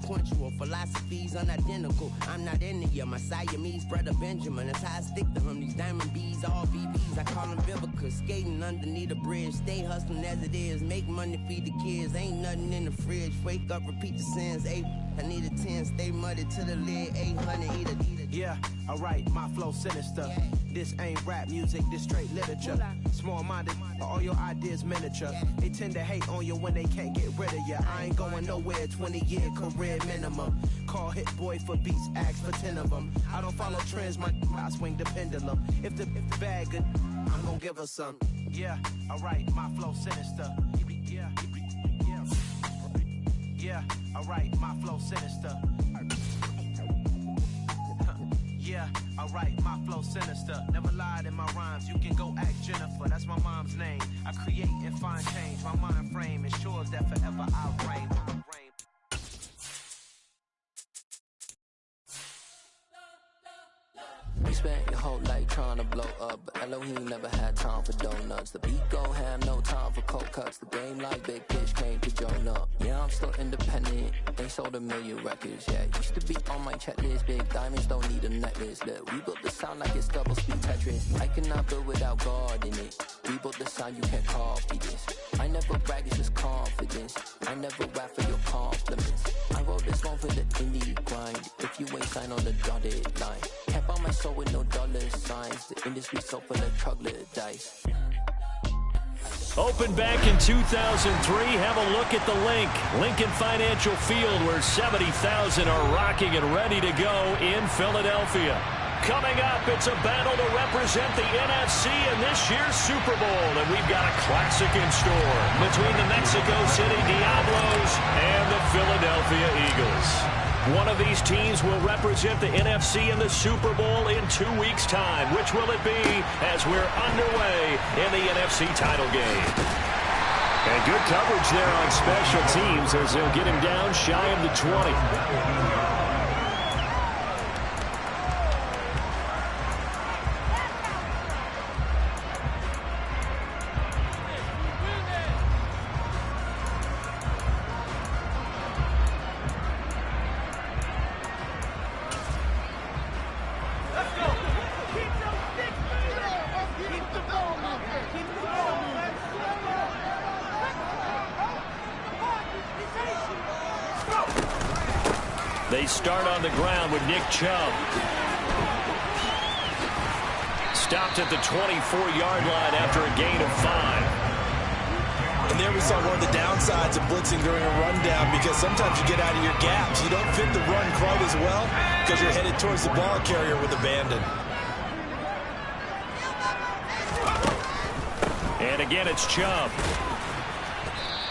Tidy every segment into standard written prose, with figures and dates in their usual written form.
sequential. Philosophies unidentical. I'm not India, my Siamese brother Benjamin. That's how I stick to him. These diamond bees, all BBs. I call them Vivica. Skating underneath the bridge. Stay hustling as it is. Make money, feed the kids. Ain't nothing in the fridge. Wake up, repeat the sins. I need a 10. Stay muddy to the lid. 800, eat it. Yeah, alright, my flow sinister. Yeah. This ain't rap music, this straight literature. Small-minded, all your ideas miniature. They tend to hate on you when they can't get rid of you. I ain't going nowhere, 20-year career minimum. Call Hit Boy for beats, ask for 10 of them. I don't follow trends, I swing the pendulum. If the bag good, I'm gonna give her some. Yeah, alright, my flow sinister. Yeah, alright, my flow sinister. Yeah, alright, my flow sinister. Never lied in my rhymes, you can go ask Jennifer. That's my mom's name. I create and find change. My mind frame ensures that forever I'll reign. You spent your whole life trying to blow up, but Elohim never had time for donuts. The beat gon' have no time for cold cuts. The game like Big Pitch came to Jonah. Yeah, I'm still independent. They sold 1 million records. Yeah, used to be on my checklist. Big diamonds don't need a necklace. Look, we built the sound like it's double speed Tetris. I cannot build without God in it. We built the sound, you can't copy this. I never brag, it's just confidence. I never rap for your compliments. I wrote this one for the indie grind. If you ain't signed on the dotted line, can't buy my soul with no dollar signs. The industry so full of troglodytes. Opened back in 2003. Have a look at the link. Lincoln Financial Field, where 70,000 are rocking and ready to go in Philadelphia. Coming up, it's a battle to represent the NFC in this year's Super Bowl. And we've got a classic in store between the Mexico City Diablos and the Philadelphia Eagles. One of these teams will represent the NFC in the Super Bowl in 2 weeks' time. Which will it be as we're underway in the NFC title game? And good coverage there on special teams as they'll get him down shy of the 20. They start on the ground with Nick Chubb. Stopped at the 24-yard line after a gain of 5. And there we saw one of the downsides of blitzing during a rundown, because sometimes you get out of your gaps. You don't fit the run quite as well because you're headed towards the ball carrier with abandon. And again, it's Chubb.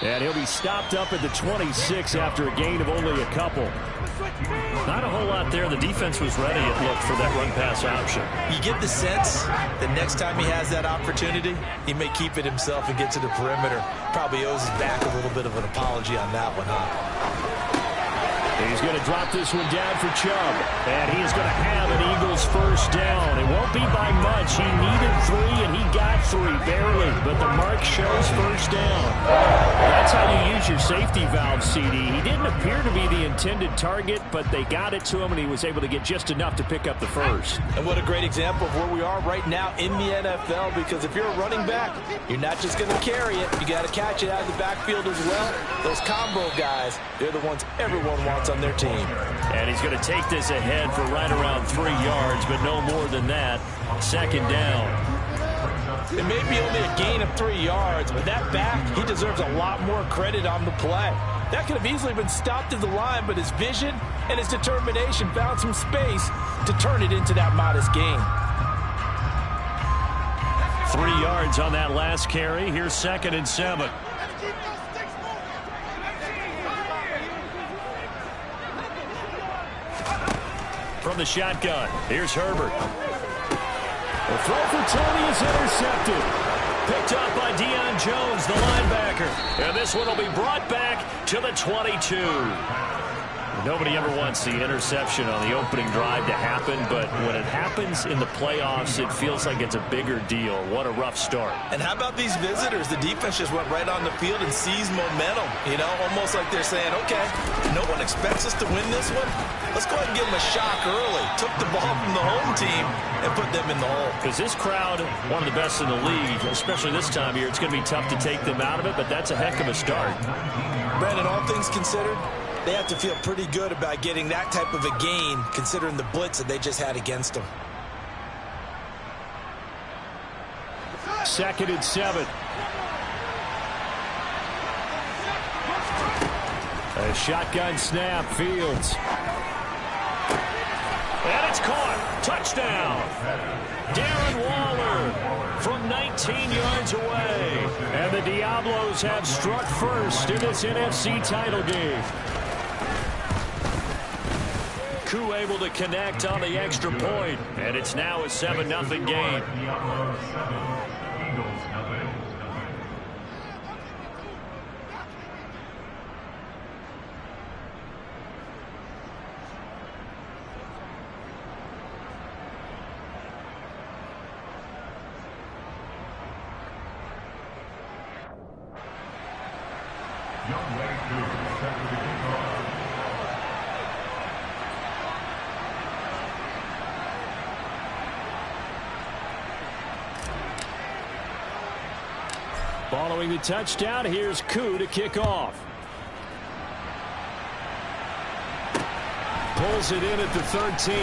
And he'll be stopped up at the 26 after a gain of only a couple. Not a whole lot there. The defense was ready, it looked, for that run-pass option. You get the sense that next time he has that opportunity, he may keep it himself and get to the perimeter. Probably owes his back a little bit of an apology on that one, huh? He's going to drop this one down for Chubb. And he is going to have an Eagles first down. It won't be by much. He needed 3, and he got 3, barely. But the mark shows first down. That's how you use your safety valve, CD. He didn't appear to be the intended target, but they got it to him, and he was able to get just enough to pick up the first. And what a great example of where we are right now in the NFL, because if you're a running back, you're not just going to carry it. You got to catch it out of the backfield as well. Those combo guys, they're the ones everyone wants on their team. And he's going to take this ahead for right around 3 yards, but no more than that. Second down. It may be only a gain of 3 yards, but that back, he deserves a lot more credit on the play. That could have easily been stopped at the line, but his vision and his determination found some space to turn it into that modest gain. 3 yards on that last carry. Here's 2nd and 7. From the shotgun, here's Herbert. The throw for Tony is intercepted. Picked up by Deion Jones, the linebacker. And this one will be brought back to the 22. Nobody ever wants the interception on the opening drive to happen, but when it happens in the playoffs, it feels like it's a bigger deal. What a rough start. And how about these visitors? The defense just went right on the field and seized momentum, you know, almost like they're saying, okay, no one expects us to win this one. Let's go ahead and give them a shock early. Took the ball from the home team and put them in the hole. Because this crowd, one of the best in the league, especially this time of year, it's going to be tough to take them out of it, but that's a heck of a start. Brandon, all things considered, they have to feel pretty good about getting that type of a gain, considering the blitz that they just had against them. 2nd and 7. A shotgun snap, Fields. And it's caught. Touchdown. Darren Waller from 19 yards away. And the Diablos have struck first in this NFC title game. Koo able to connect on the extra point, and it's now a 7-0 game. Following the touchdown, here's Koo to kick off. Pulls it in at the 13.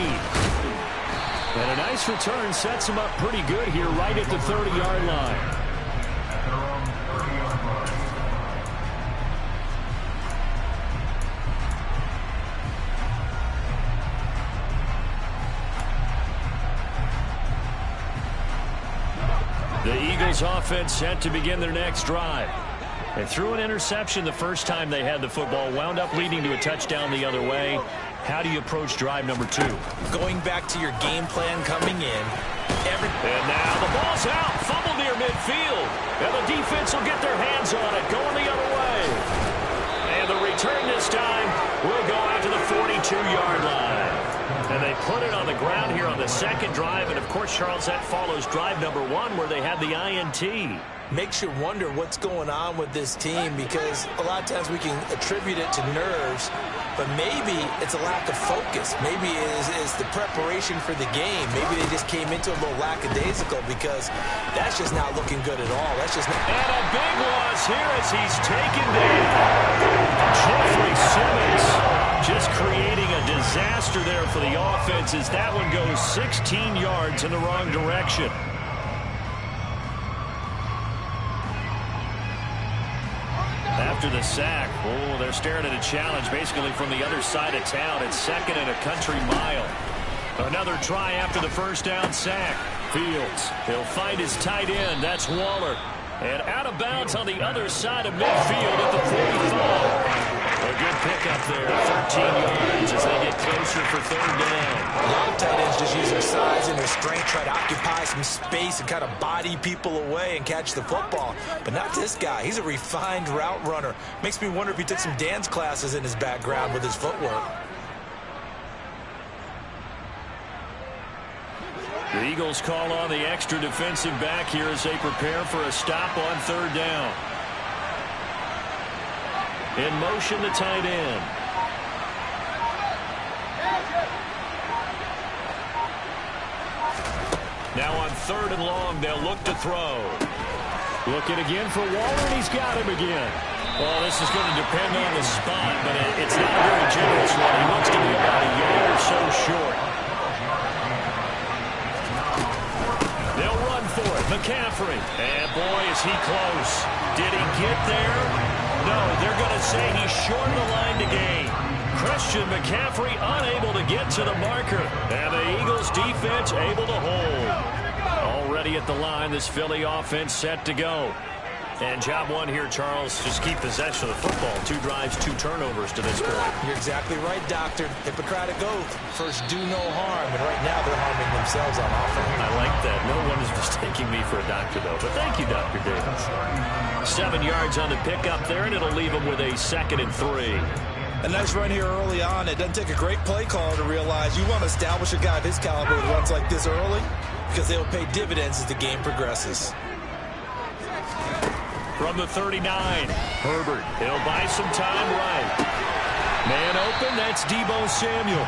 And a nice return sets him up pretty good here right at the 30-yard line. The Eagles offense set to begin their next drive. They threw an interception the first time they had the football, wound up leading to a touchdown the other way. How do you approach drive number 2? Going back to your game plan coming in. And now the ball's out, fumbled near midfield. And the defense will get their hands on it, going the other way. And the return this time will go out to the 42-yard line. And they put it on the ground here on the second drive. And, of course, Charles, that follows drive number 1 where they had the INT. Makes you wonder what's going on with this team, because a lot of times we can attribute it to nerves, but maybe it's a lack of focus. Maybe it's the preparation for the game. Maybe they just came into a little lackadaisical, because that's just not looking good at all. That's just not. And a big loss here as he's taken down. Jeffrey Simmons just creating a disaster there for the offense as that one goes 16 yards in the wrong direction. After the sack, they're staring at a challenge basically from the other side of town. It's 2nd and a country mile. Another try after the first down sack. Fields, he'll find his tight end. That's Waller. And out of bounds on the other side of midfield at the 45. A good pickup there, 13 yards as they get closer for 3rd down. A lot of tight ends just use their size and their strength, try to occupy some space and kind of body people away and catch the football. But not this guy. He's a refined route runner. Makes me wonder if he took some dance classes in his background with his footwork. The Eagles call on the extra defensive back here as they prepare for a stop on 3rd down. In motion, the tight end. Now on 3rd and long, they'll look to throw. Looking again for Waller, and he's got him again. Well, this is going to depend on the spot, but it's not a very generous one. He looks to be about a yard or so short. They'll run for it. McCaffrey. And boy, is he close. Did he get there? No, they're going to say he's short of the line to gain. Christian McCaffrey unable to get to the marker. And the Eagles defense able to hold. Already at the line, this Philly offense set to go. And job 1 here, Charles, just keep possession of the football. 2 drives, 2 turnovers to this point. You're exactly right, Doctor. Hippocratic oath. First, do no harm. And right now, they're harming themselves on offense. I like that. No one is mistaking me for a doctor, though. But thank you, Dr. Davis. 7 yards on the pickup there, and it'll leave them with a 2nd and 3. A nice run here early on. It doesn't take a great play caller to realize you want to establish a guy of his caliber with runs like this early because they'll pay dividends as the game progresses. From the 39, Herbert. He'll buy some time right. Man open, that's Deebo Samuel.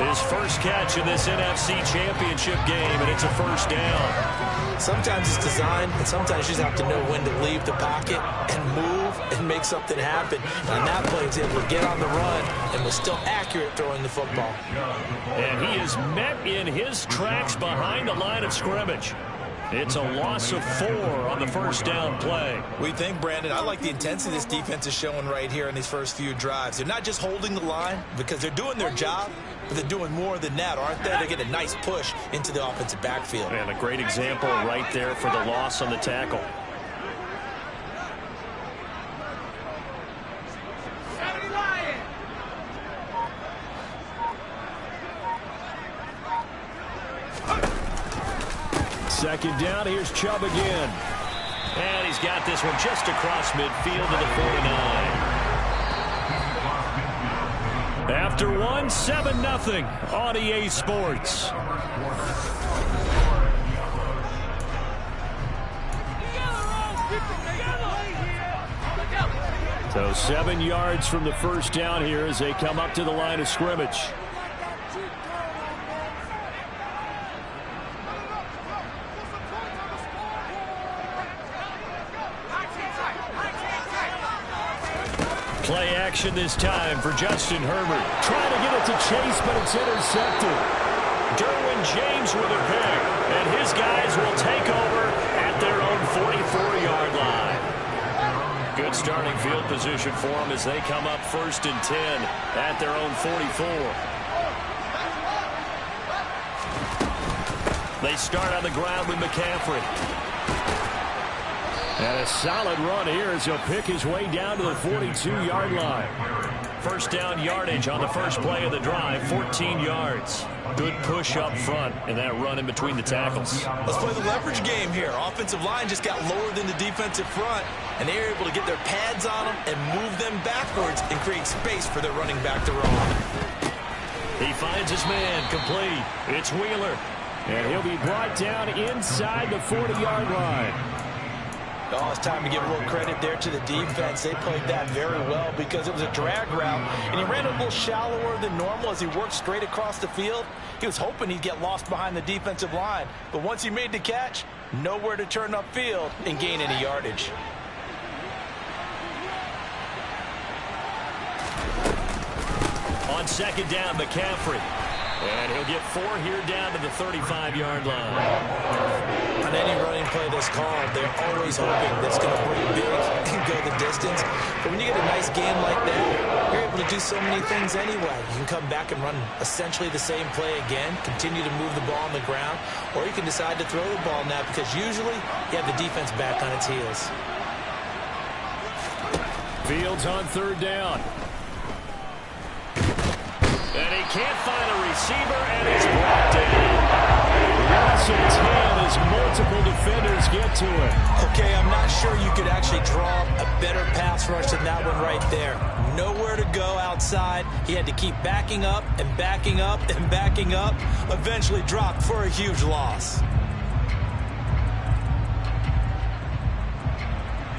His first catch in this NFC Championship game, and it's a first down. Sometimes it's designed, and sometimes you just have to know when to leave the pocket and move and make something happen. And that play is able to get on the run and was still accurate throwing the football. And he is met in his tracks behind the line of scrimmage. It's a loss of 4 on the first down play. We think, Brandon, I like the intensity this defense is showing right here in these first few drives. They're not just holding the line because they're doing their job, but they're doing more than that, aren't they? They get a nice push into the offensive backfield. And a great example right there for the loss on the tackle. Second down, here's Chubb again. And he's got this one just across midfield to the 49. After one, 7-0 on EA Sports. So 7 yards from the first down here as they come up to the line of scrimmage. Play action this time for Justin Herbert. Trying to get it to Chase, but it's intercepted. Derwin James with a pick, and his guys will take over at their own 44-yard line. Good starting field position for them as they come up 1st and 10 at their own 44. They start on the ground with McCaffrey. And a solid run here as he'll pick his way down to the 42-yard line. First down yardage on the first play of the drive, 14 yards. Good push up front and that run in between the tackles. Let's play the leverage game here. Offensive line just got lower than the defensive front, and they were able to get their pads on them and move them backwards and create space for their running back to run. He finds his man complete. It's Wheeler. And he'll be brought down inside the 40-yard line. Oh, it's time to give a little credit there to the defense. They played that very well because it was a drag route, and he ran a little shallower than normal as he worked straight across the field. He was hoping he'd get lost behind the defensive line, but once he made the catch, nowhere to turn upfield and gain any yardage. On second down, McCaffrey. And he'll get 4 here down to the 35-yard line. On any running play that's called, they're always hoping that's going to break big and go the distance. But when you get a nice game like that, you're able to do so many things anyway. You can come back and run essentially the same play again, continue to move the ball on the ground, or you can decide to throw the ball now because usually you have the defense back on its heels. Fields on third down. And he can't find a receiver, and he's brought down. Loss of 10 as multiple defenders get to him. Okay, I'm not sure you could actually draw a better pass rush than that one right there. Nowhere to go outside. He had to keep backing up and backing up and backing up. Eventually dropped for a huge loss.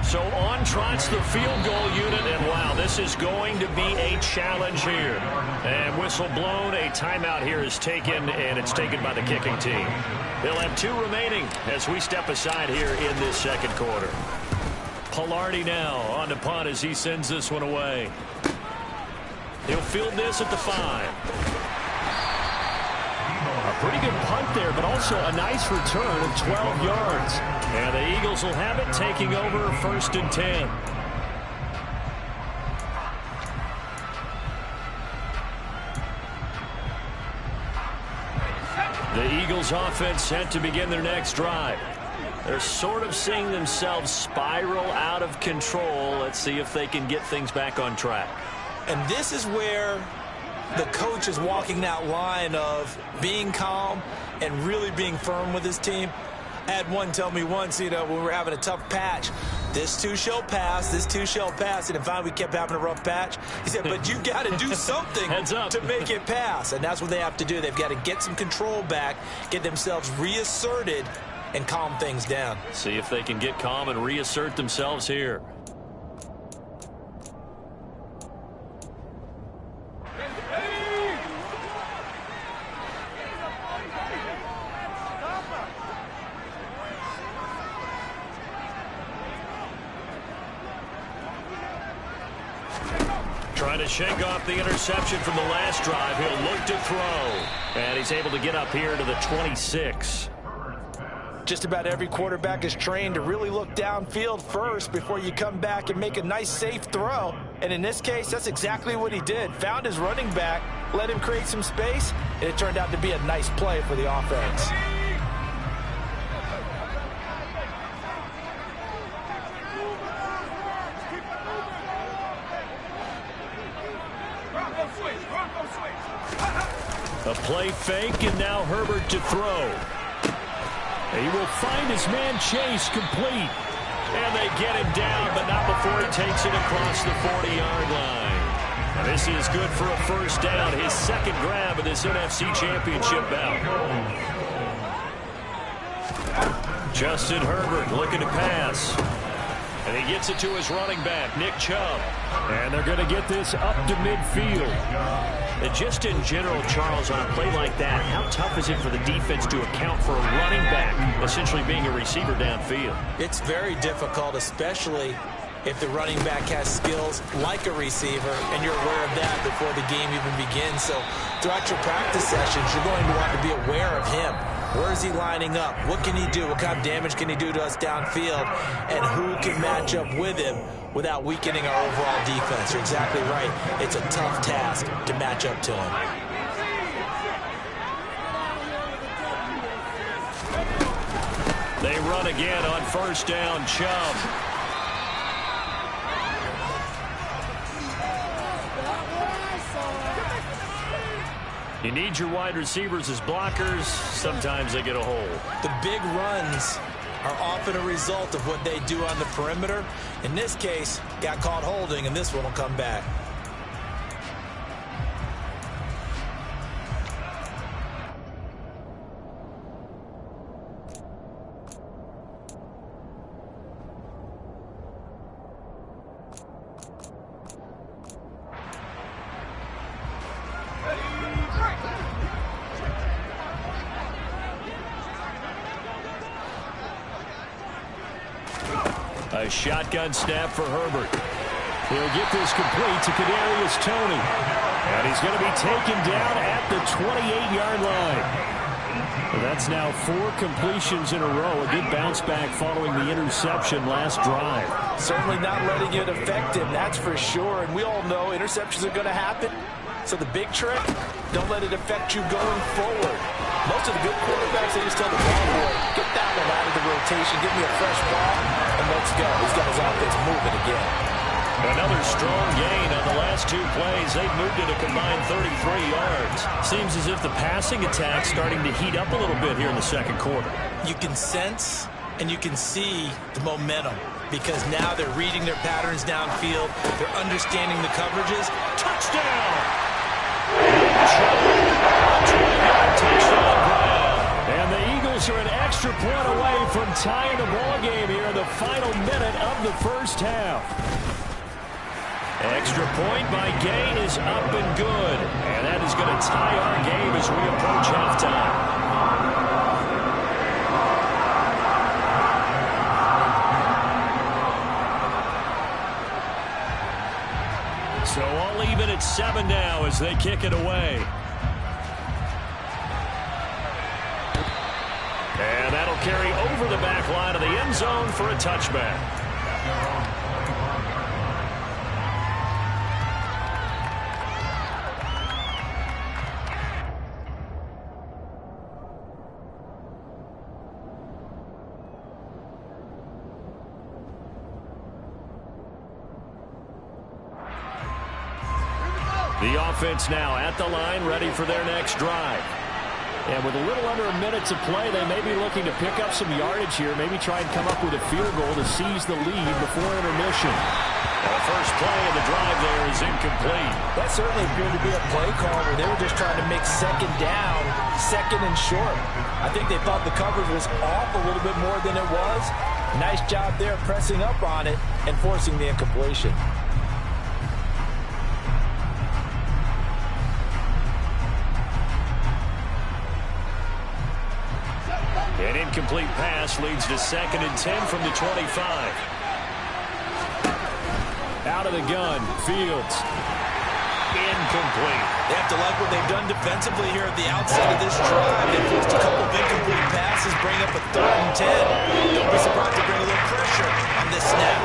So on trots the field goal unit, and wow, this is going to be a challenge here. And whistle blown, a timeout here is taken, and it's taken by the kicking team. They'll have 2 remaining as we step aside here in this second quarter. Palardy now on the punt as he sends this one away. He'll field this at the 5. A pretty good punt there, but also a nice return of 12 yards. And the Eagles will have it, taking over 1st and 10. The Eagles offense set to begin their next drive. They're sort of seeing themselves spiral out of control. Let's see if they can get things back on track. And this is where the coach is walking that line of being calm and really being firm with his team. I had one tell me once, when we were having a tough patch, This too shall pass. This too shall pass. And finally, we kept having a rough patch. He said, but you got to do something to make it pass. And that's what they have to do. They've got to get some control back, get themselves reasserted, and calm things down. See if they can get calm and reassert themselves here. Trying to shake off the interception from the last drive. He'll look to throw. And he's able to get up here to the 26. Just about every quarterback is trained to really look downfield first before you come back and make a nice, safe throw. And in this case, that's exactly what he did. Found his running back, let him create some space, and it turned out to be a nice play for the offense. A play fake, and now Herbert to throw. He will find his man Chase complete. And they get him down, but not before he takes it across the 40-yard line. And this is good for a first down, his second grab of this NFC Championship bout. Justin Herbert looking to pass. And he gets it to his running back, Nick Chubb. And they're going to get this up to midfield. And just in general, Charles, on a play like that, how tough is it for the defense to account for a running back essentially being a receiver downfield? It's very difficult, especially if the running back has skills like a receiver, and you're aware of that before the game even begins. So throughout your practice sessions, you're going to want to be aware of him. Where is he lining up? What can he do? What kind of damage can he do to us downfield? And who can match up with him without weakening our overall defense? You're exactly right. It's a tough task to match up to him. They run again on first down, Chubb. You need your wide receivers as blockers. Sometimes they get a hole. The big runs are often a result of what they do on the perimeter. In this case, got caught holding, and this one will come back. A shotgun snap for Herbert. He'll get this complete to Kadarius Toney. And he's going to be taken down at the 28-yard line. And that's now 4 completions in a row. A good bounce back following the interception last drive. Certainly not letting it affect him, that's for sure. And we all know interceptions are going to happen. So the big trick, don't let it affect you going forward. Most of the good quarterbacks, they just tell the ball boy, get down and out of the rotation, give me a fresh ball, and let's go. He's got his offense moving again. Another strong gain on the last 2 plays. They've moved it a combined 33 yards. Seems as if the passing attack's starting to heat up a little bit here in the second quarter. You can sense and you can see the momentum because now they're reading their patterns downfield. They're understanding the coverages. Touchdown! Touchdown ground. And the Eagles are an extra point away from tying the ball game here in the final minute of the first half. Extra point by Gay is up and good. And that is going to tie our game as we approach halftime. So all even at 7 now as they kick it away. And that'll carry over the back line of the end zone for a touchback. The offense now at the line, ready for their next drive. And with a little under a minute to play, they may be looking to pick up some yardage here, maybe try and come up with a field goal to seize the lead before intermission. The first play of the drive there is incomplete. That certainly appeared to be a play call where they were just trying to make second down, second and short. I think they thought the coverage was off a little bit more than it was. Nice job there pressing up on it and forcing the incompletion. An incomplete pass leads to 2nd and 10 from the 25. Out of the gun, Fields. Incomplete. They have to like what they've done defensively here at the outset of this drive. They forced a couple of incomplete passes, bring up a 3rd and 10. Don't be surprised to bring a little pressure on this snap.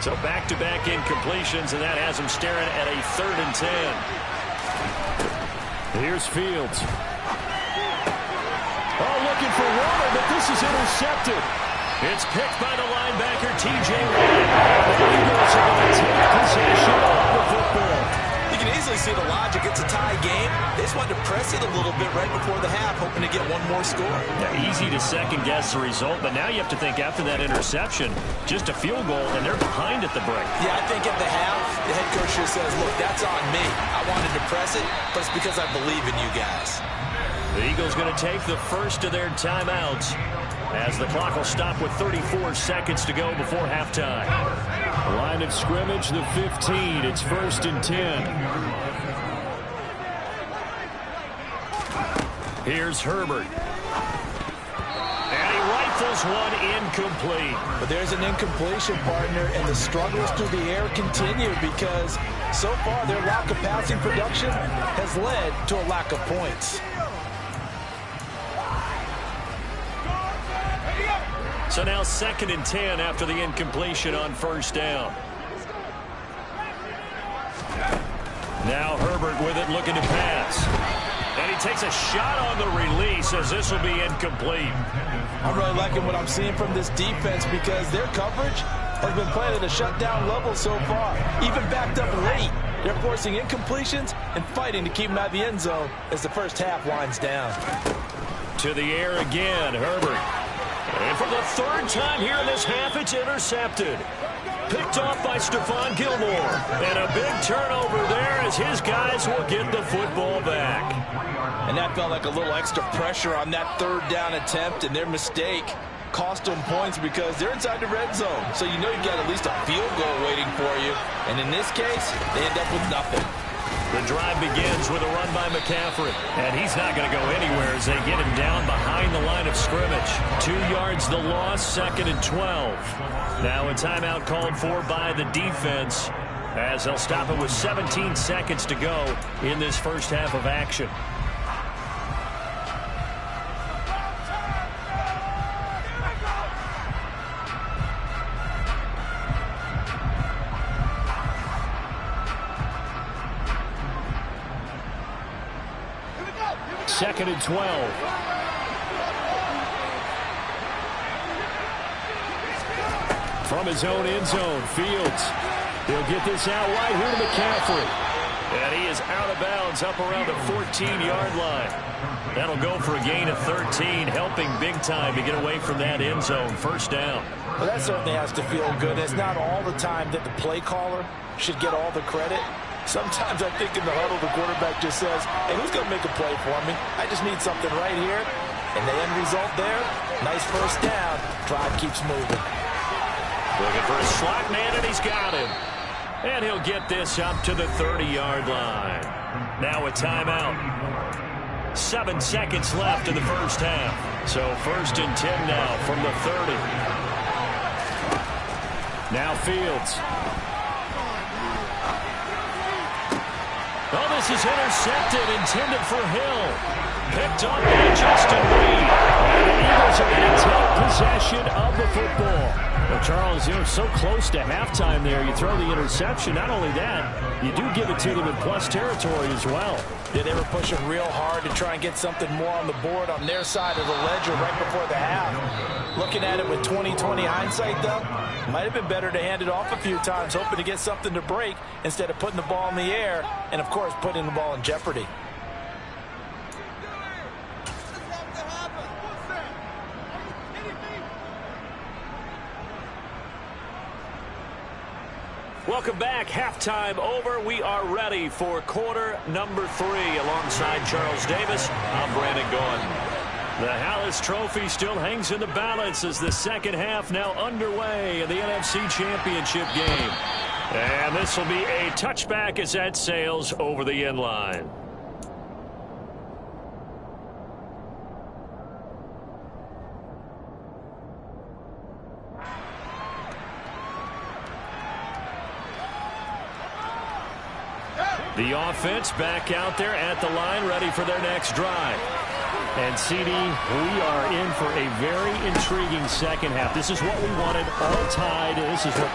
So back-to-back incompletions, and that has him staring at a 3rd and 10. Here's Fields. Oh, looking for Waller, but this is intercepted. It's picked by the linebacker, T.J. Watt. The Eagles are going to take possession of the football. You can easily see the logic. It's a tie game. They just wanted to press it a little bit right before the half, hoping to get one more score. Yeah, easy to second-guess the result, but now you have to think after that interception, just a field goal, and they're behind at the break. Yeah, I think at the half, the head coach just says, look, that's on me. I wanted to press it, but it's because I believe in you guys. The Eagles going to take the first of their timeouts as the clock will stop with 34 seconds to go before halftime. Line of scrimmage, the 15. It's 1st and 10. Here's Herbert. And he rifles one incomplete. But there's an incompletion, partner, and the struggles through the air continue because so far their lack of passing production has led to a lack of points. So now 2nd and 10 after the incompletion on 1st down. Now Herbert with it, looking to pass. And he takes a shot on the release as this will be incomplete. I'm really liking what I'm seeing from this defense because their coverage has been playing at a shutdown level so far. Even backed up late, they're forcing incompletions and fighting to keep them out of the end zone as the first half winds down. To the air again, Herbert. And for the 3rd time here in this half, it's intercepted. Picked off by Stephon Gilmore. And a big turnover there as his guys will get the football back. And that felt like a little extra pressure on that 3rd down attempt, and their mistake cost them points because they're inside the red zone. So you know you've got at least a field goal waiting for you. And in this case, they end up with nothing. The drive begins with a run by McCaffrey. And he's not going to go anywhere as they get him down behind the line of scrimmage. 2 yards the loss, 2nd and 12. Now a timeout called for by the defense as they'll stop it with 17 seconds to go in this first half of action. Second and 12. From his own end zone, Fields. He'll get this out wide here to McCaffrey. And he is out of bounds up around the 14-yard line. That'll go for a gain of 13, helping big time to get away from that end zone. 1st down. Well, that certainly has to feel good. It's not all the time that the play caller should get all the credit. Sometimes I think in the huddle, the quarterback just says, hey, who's going to make a play for me? I just need something right here. And the end result there, nice 1st down. Drive keeps moving. Looking for a slot man, and he's got him. And he'll get this up to the 30-yard line. Now a timeout. 7 seconds left in the first half. So 1st and 10 now from the 30. Now Fields. Oh, this is intercepted, intended for Hill. Picked up by Justin Reed. And the Eagles are going to take possession of the football. Well, Charles, you're so close to halftime there. You throw the interception. Not only that, you do give it to them in plus territory as well. Yeah, they were pushing real hard to try and get something more on the board on their side of the ledger right before the half. Looking at it with 20/20 hindsight, though, might have been better to hand it off a few times, hoping to get something to break instead of putting the ball in the air and, of course, putting the ball in jeopardy. Welcome back. Halftime over. We are ready for quarter number 3. Alongside Charles Davis, I'm Brandon Gaudin. The Hallis Trophy still hangs in the balance as the second half now underway in the NFC Championship game. And this will be a touchback as that sails over the end line. The offense back out there at the line, ready for their next drive. And, CD, we are in for a very intriguing second half. This is what we wanted, all tied. This is what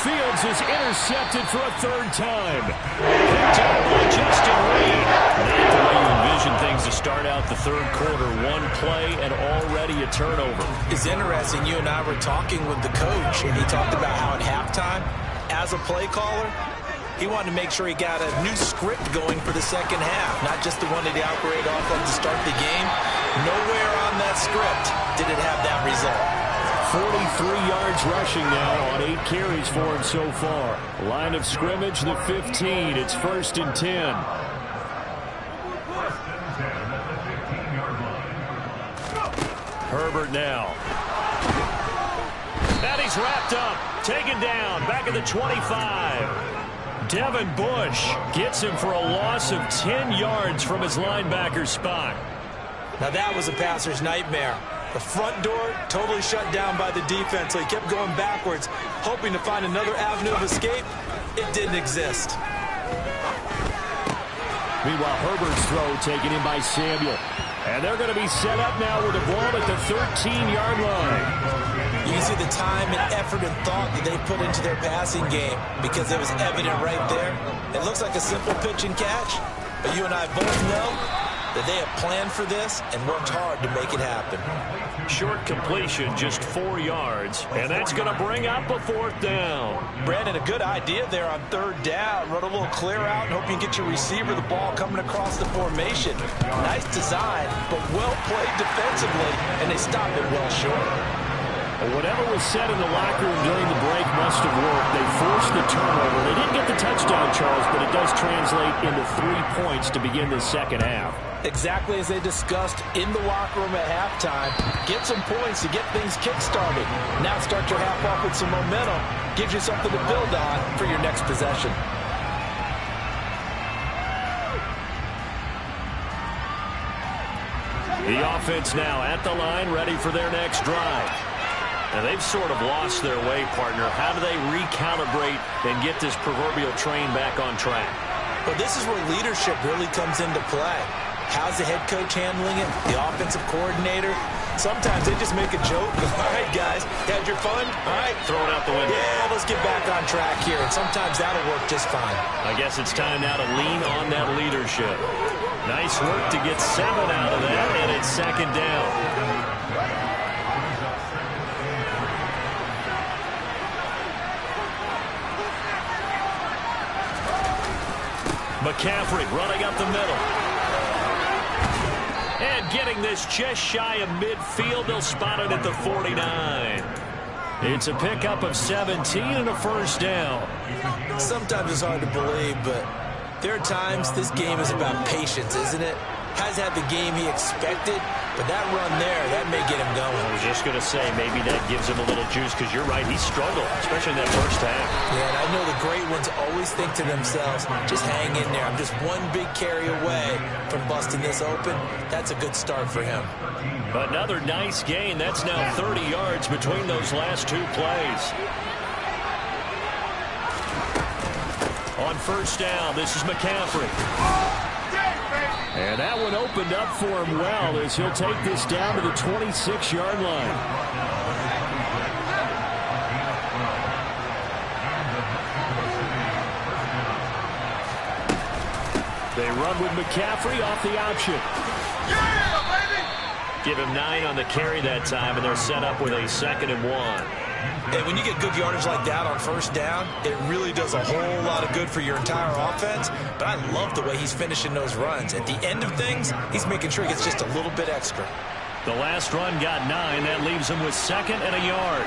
Fields is intercepted for a third time. Picked up by Justin Reed. Not the way you envision things to start out the third quarter. One play and already a turnover. It's interesting. You and I were talking with the coach, and he talked about how at halftime, as a play caller, he wanted to make sure he got a new script going for the second half, not just the one that he operated off of to start the game. Nowhere on that script did it have that result. 43 yards rushing now on 8 carries for him so far. Line of scrimmage, the 15. It's 1st and 10. Herbert now. And he's wrapped up. Taken down. Back at the 25. Devin Bush gets him for a loss of 10 yards from his linebacker spot. Now that was a passer's nightmare. The front door totally shut down by the defense, so he kept going backwards, hoping to find another avenue of escape. It didn't exist. Meanwhile, Herbert's throw taken in by Samuel. And they're going to be set up now with the ball at the 13-yard line. You can see the time and effort and thought that they put into their passing game because it was evident right there. It looks like a simple pitch and catch, but you and I both know that they have planned for this and worked hard to make it happen. Short completion, just 4 yards, and that's going to bring up a 4th down. Brandon, a good idea there on 3rd down. Run a little clear out and hope you can get your receiver the ball coming across the formation. Nice design, but well played defensively, and they stopped it well short. Whatever was said in the locker room during the break must have worked. They forced the turnover. They didn't get the touchdown, Charles, but it does translate into 3 points to begin the second half. Exactly as they discussed in the locker room at halftime. Get some points to get things kick-started. Now start your half off with some momentum. Gives you something to build on for your next possession. The offense now at the line, ready for their next drive. And they've sort of lost their way, partner. How do they recalibrate and get this proverbial train back on track? Well, this is where leadership really comes into play. How's the head coach handling it? The offensive coordinator? Sometimes they just make a joke. All right, guys, had your fun? All right. Throw it out the window. Yeah, let's get back on track here. And sometimes that'll work just fine. I guess it's time now to lean on that leadership. Nice work to get 7 out of that, and it's 2nd down. McCaffrey running up the middle. And getting this just shy of midfield. They'll spot it at the 49. It's a pickup of 17 and a 1st down. Sometimes it's hard to believe, but there are times this game is about patience, isn't it? Has had the game he expected, but that run there, that may get him going. I was just going to say, maybe that gives him a little juice, because you're right, he struggled, especially in that first half. Yeah, and I know the great ones always think to themselves, just hang in there. I'm just one big carry away from busting this open. That's a good start for him. Another nice gain. That's now 30 yards between those last 2 plays. On 1st down, this is McCaffrey. And that one opened up for him well as he'll take this down to the 26-yard line. They run with McCaffrey off the option. Yeah, baby! Give him 9 on the carry that time, and they're set up with a 2nd and 1. And when you get good yardage like that on first down, it really does a whole lot of good for your entire offense. But I love the way he's finishing those runs. At the end of things, he's making sure he gets just a little bit extra. The last run got 9. That leaves him with 2nd and a yard.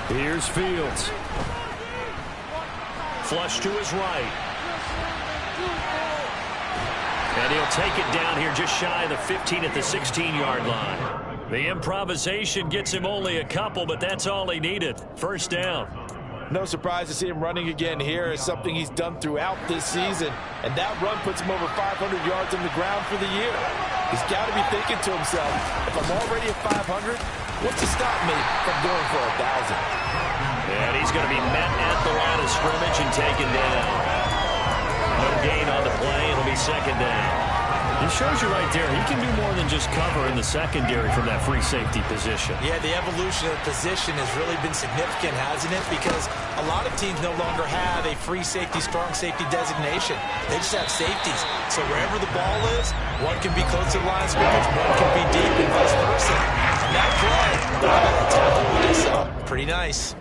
Here's Fields. Flush to his right. And he'll take it down here just shy of the 15 at the 16-yard line. The improvisation gets him only a couple, but that's all he needed. First down. No surprise to see him running again here. It's something he's done throughout this season. And that run puts him over 500 yards on the ground for the year. He's got to be thinking to himself, if I'm already at 500, what's to stop me from going for 1,000? And he's going to be met at the line of scrimmage and taken down. No gain on the play. It'll be 2nd down. It shows you right there, he can do more than just cover in the secondary from that free safety position. Yeah, the evolution of the position has really been significant, hasn't it? Because a lot of teams no longer have a free safety, strong safety designation. They just have safeties. So wherever the ball is, one can be close to the line of scrimmage, one can be deep, and vice versa. And that play, that tackle we just saw, pretty nice.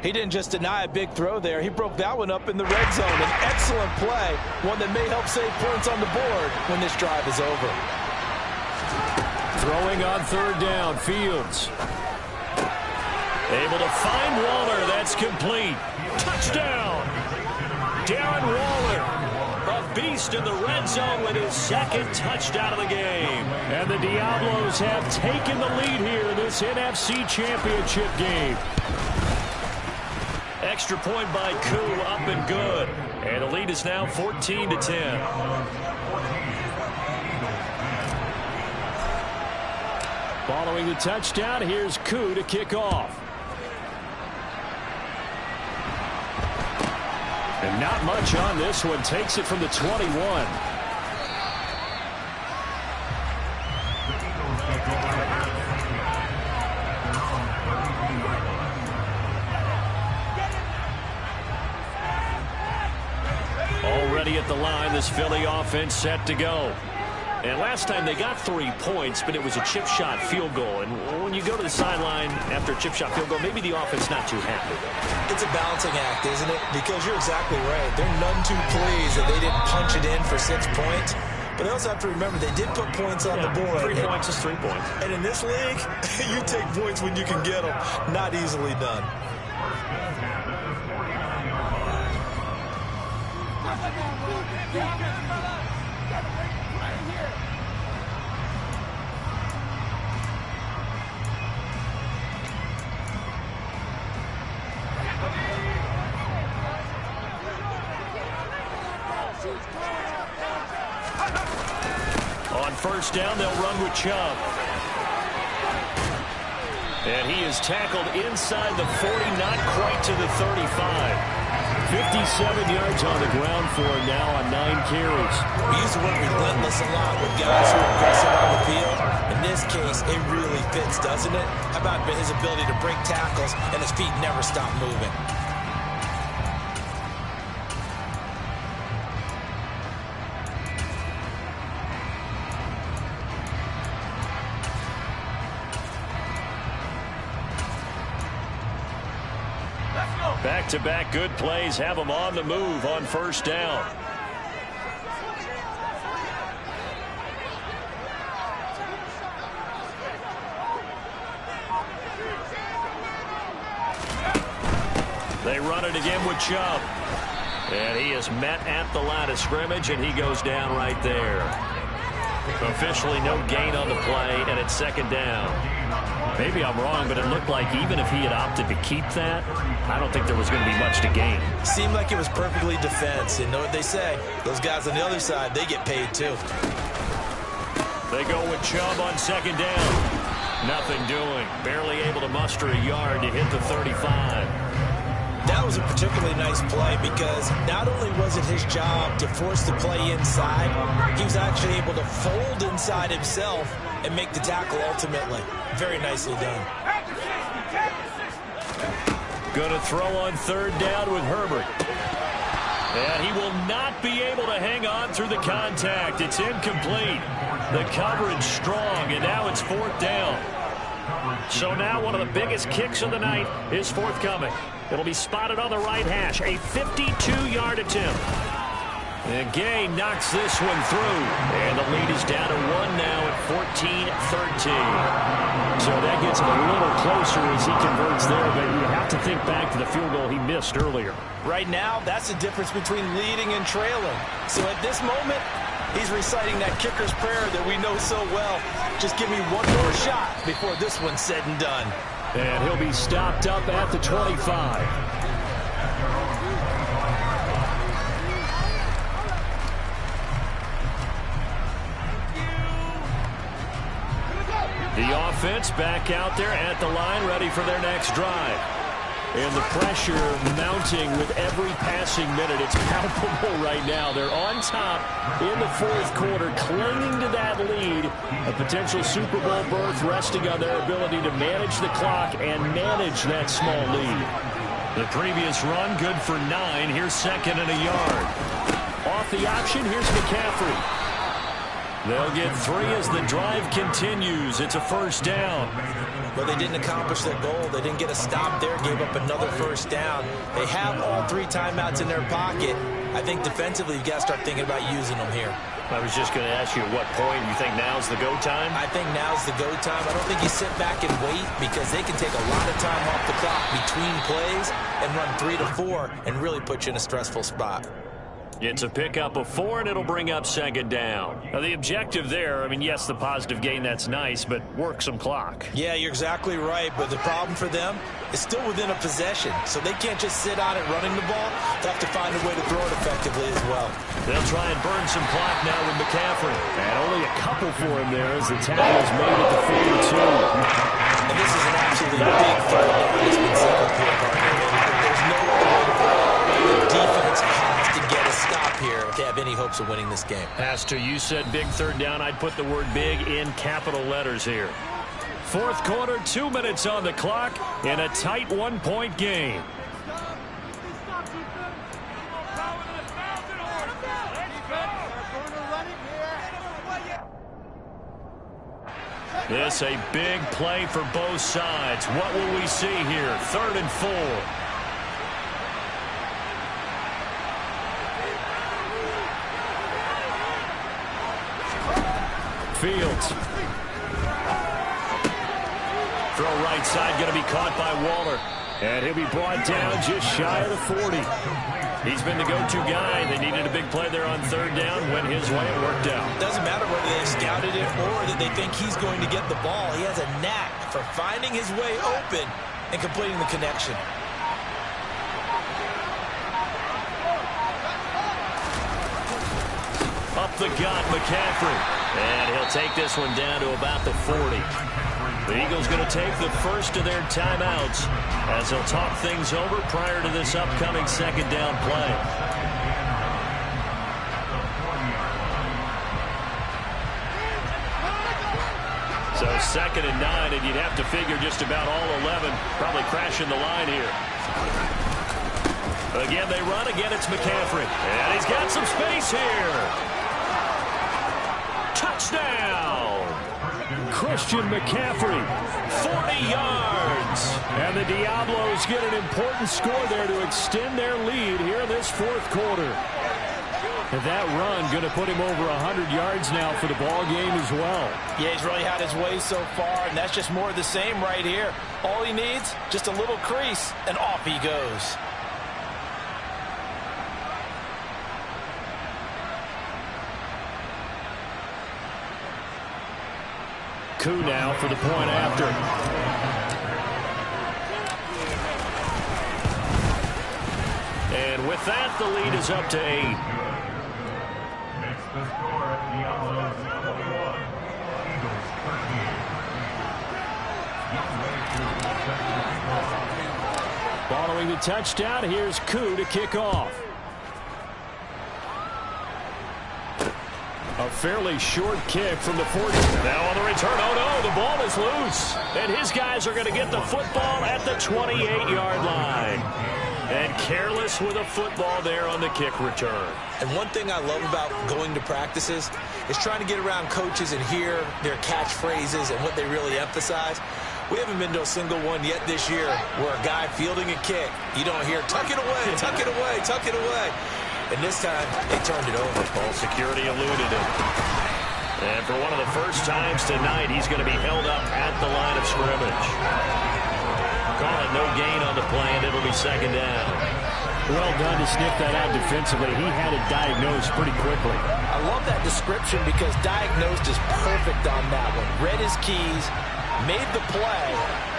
He didn't just deny a big throw there. He broke that one up in the red zone. An excellent play, one that may help save points on the board when this drive is over. Throwing on 3rd down, Fields. Able to find Waller. That's complete. Touchdown! Darren Waller, a beast in the red zone with his 2nd touchdown of the game. And the Diablos have taken the lead here in this NFC Championship game. Extra point by Koo, up and good. And the lead is now 14-10. Following the touchdown, here's Koo to kick off. And not much on this one. Takes it from the 21. Already at the line, this Philly offense set to go. And last time they got 3 points, but it was a chip shot field goal. And when you go to the sideline after a chip shot field goal, maybe the offense not too happy. It's a balancing act, isn't it? Because you're exactly right. They're none too pleased that they didn't punch it in for 6 points. But they also have to remember they did put points on the board. 3 points is 3 points. And in this league, you take points when you can get them. Not easily done. On first down, they'll run with Chubb. And he is tackled inside the 40, not quite to the 35. 57 yards on the ground for him now on 9 carries. We use the word relentless a lot with guys who are aggressive on the field. In this case, it really fits, doesn't it? How about his ability to break tackles and his feet never stop moving? Back-to-back good plays have them on the move on first down. They run it again with Chubb. And he is met at the line of scrimmage, and he goes down right there. Officially no gain on the play, and it's 2nd down. Maybe I'm wrong, but it looked like even if he had opted to keep that, I don't think there was going to be much to gain. Seemed like it was perfectly defense. You know what they say? Those guys on the other side, they get paid too. They go with Chubb on 2nd down. Nothing doing. Barely able to muster a yard to hit the 35. That was a particularly nice play because not only was it his job to force the play inside, he was actually able to fold inside himself and make the tackle ultimately. Very nicely done. Going to throw on 3rd down with Herbert. And he will not be able to hang on through the contact. It's incomplete. The coverage strong, and now it's 4th down. So now one of the biggest kicks of the night is forthcoming. It'll be spotted on the right hash. A 52-yard attempt. And Gay knocks this one through. And the lead is down to 1 now at 14-13. So that gets him a little closer as he converts there. But you have to think back to the field goal he missed earlier. Right now, that's the difference between leading and trailing. So at this moment, he's reciting that kicker's prayer that we know so well. Just give me one more shot before this one's said and done. And he'll be stopped up at the 25. The offense back out there at the line, ready for their next drive. And the pressure mounting with every passing minute. It's palpable right now. They're on top in the 4th quarter, clinging to that lead. A potential Super Bowl berth resting on their ability to manage the clock and manage that small lead. The previous run, good for 9. Here's 2nd and a yard. Off the option, here's McCaffrey. They'll get 3 as the drive continues. It's a 1st down. Well, they didn't accomplish their goal. They didn't get a stop there, gave up another 1st down. They have all 3 timeouts in their pocket. I think defensively you've got to start thinking about using them here. I was just going to ask you at what point you think now's the go time? I think now's the go time. I don't think you sit back and wait because they can take a lot of time off the clock between plays and run 3 to 4 and really put you in a stressful spot. It's a pickup of 4, and it'll bring up 2nd down. Now, the objective there, I mean, yes, the positive gain, that's nice, but work some clock. Yeah, you're exactly right, but the problem for them is still within a possession, so they can't just sit on it running the ball. They'll have to find a way to throw it effectively as well. They'll try and burn some clock now with McCaffrey. And only a couple for him there as the tackle is made at the 42. And this is an absolutely big third down that's been set up here, partner. There's no other way to play. The defense has to get a stop here if they have any hopes of winning this game. Pastor, you said big 3rd down. I'd put the word big in capital letters here. 4th quarter, 2 minutes on the clock in a tight 1-point game. This a big play for both sides. What will we see here? 3rd and 4. Fields. Throw right side, going to be caught by Waller. And he'll be brought down just shy of the 40. He's been the go-to guy. They needed a big play there on 3rd down. Went his way. It worked out. Doesn't matter whether they scouted it or that they think he's going to get the ball. He has a knack for finding his way open and completing the connection. Up the gut, McCaffrey. And he'll take this one down to about the 40. The Eagles going to take the first of their timeouts as they'll talk things over prior to this upcoming 2nd down play. So 2nd and 9, and you'd have to figure just about all 11 probably crashing the line here. Again, they run. Again, it's McCaffrey. And he's got some space here. Touchdown! Christian McCaffrey, 40 yards. And the Diablos get an important score there to extend their lead here in this 4th quarter. And that run going to put him over 100 yards now for the ball game as well. Yeah, he's really had his way so far, and that's just more of the same right here. All he needs, just a little crease, and off he goes. Koo now for the point after. And with that, the lead is up to 8. Makes the score Diablos 41, Eagles 13. Following the touchdown, here's Koo to kick off. A fairly short kick from the 40. Now on the return. Oh, no, the ball is loose. And his guys are going to get the football at the 28-yard line. And careless with a football there on the kick return. And one thing I love about going to practices is trying to get around coaches and hear their catchphrases and what they really emphasize. We haven't been to a single one yet this year where a guy fielding a kick, you don't hear, tuck it away, tuck it away, tuck it away. And this time, they turned it over. Ball security eluded him. And for one of the first times tonight, he's going to be held up at the line of scrimmage. Call it no gain on the play, and it'll be second down. Well done to sniff that out defensively. He had it diagnosed pretty quickly. I love that description because diagnosed is perfect on that one. Read his keys, made the play,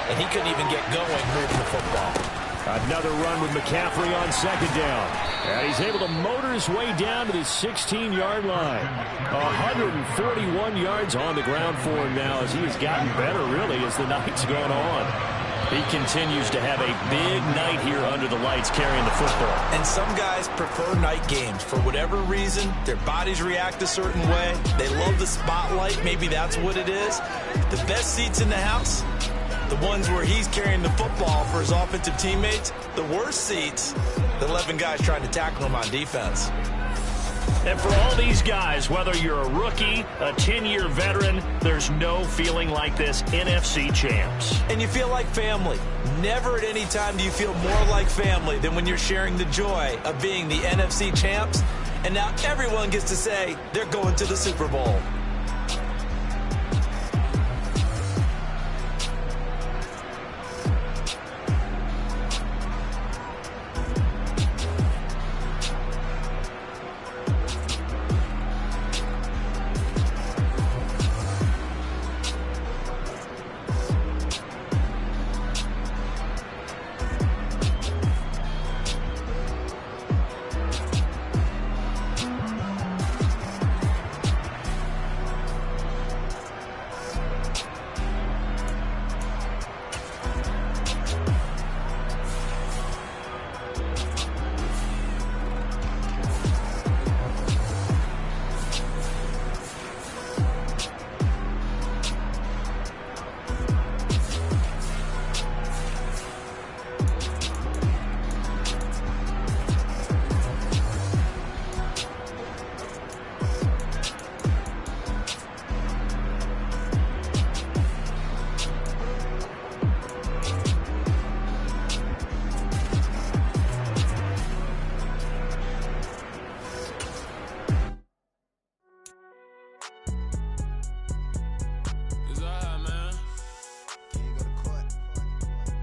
and he couldn't even get going moving the football. Another run with McCaffrey on second down. And he's able to motor his way down to the 16-yard line. 141 yards on the ground for him now as he has gotten better, really, as the night's gone on. He continues to have a big night here under the lights carrying the football. And some guys prefer night games. For whatever reason, their bodies react a certain way. They love the spotlight. Maybe that's what it is. The best seats in the house, the ones where he's carrying the football for his offensive teammates. The worst seats, the 11 guys trying to tackle him on defense. And for all these guys, whether you're a rookie, a 10-year veteran, there's no feeling like this NFC champs. And you feel like family. Never at any time do you feel more like family than when you're sharing the joy of being the NFC champs. And now everyone gets to say they're going to the Super Bowl.